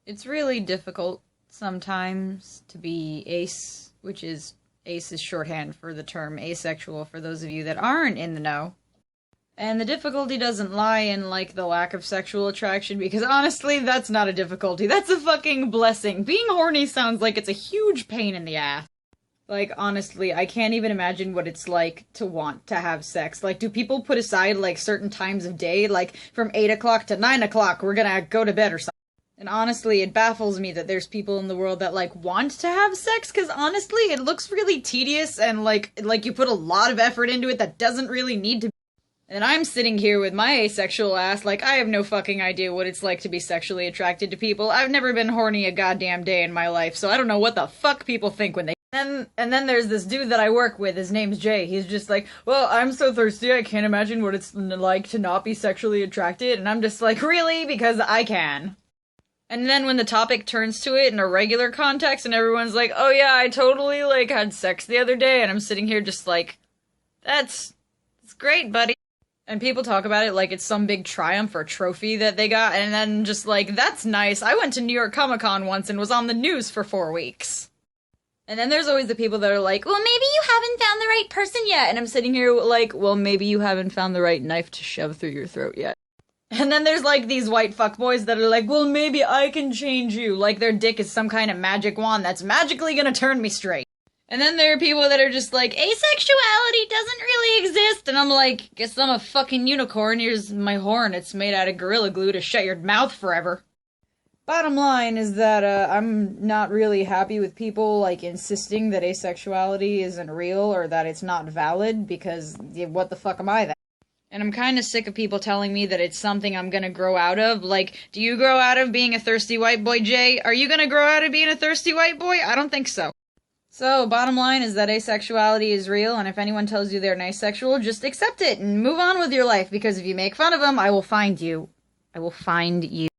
It's really difficult sometimes to be ace, which is ace is shorthand for the term asexual for those of you that aren't in the know. And the difficulty doesn't lie in, like, the lack of sexual attraction, because honestly, that's not a difficulty. That's a fucking blessing. Being horny sounds like it's a huge pain in the ass. Like, honestly, I can't even imagine what it's like to want to have sex. Like, do people put aside, like, certain times of day? Like, from 8 o'clock to 9 o'clock, we're gonna go to bed or something. And honestly, it baffles me that there's people in the world that, like, want to have sex, because honestly, it looks really tedious and, like you put a lot of effort into it that doesn't really need to be. And I'm sitting here with my asexual ass, like, I have no fucking idea what it's like to be sexually attracted to people. I've never been horny a goddamn day in my life, so I don't know what the fuck people think when they— And then there's this dude that I work with, his name's Jay. He's just like, well, I'm so thirsty, I can't imagine what it's like to not be sexually attracted. And I'm just like, really? Because I can. And then when the topic turns to it in a regular context and everyone's like, oh yeah, I totally, like, had sex the other day, and I'm sitting here just like, it's great, buddy. And people talk about it like it's some big triumph or trophy that they got, and then just like, that's nice, I went to New York Comic Con once and was on the news for 4 weeks. And then there's always the people that are like, well, maybe you haven't found the right person yet. And I'm sitting here like, well, maybe you haven't found the right knife to shove through your throat yet. And then there's, like, these white fuckboys that are like, well, maybe I can change you. Like, their dick is some kind of magic wand that's magically gonna turn me straight. And then there are people that are just like, asexuality doesn't really exist. And I'm like, guess I'm a fucking unicorn. Here's my horn. It's made out of Gorilla Glue to shut your mouth forever. Bottom line is that, I'm not really happy with people, like, insisting that asexuality isn't real or that it's not valid, because what the fuck am I then? And I'm kinda sick of people telling me that it's something I'm gonna grow out of. Like, do you grow out of being a thirsty white boy, Jay? Are you gonna grow out of being a thirsty white boy? I don't think so. So, bottom line is that asexuality is real, and if anyone tells you they're an asexual, just accept it and move on with your life, because if you make fun of them, I will find you. I will find you.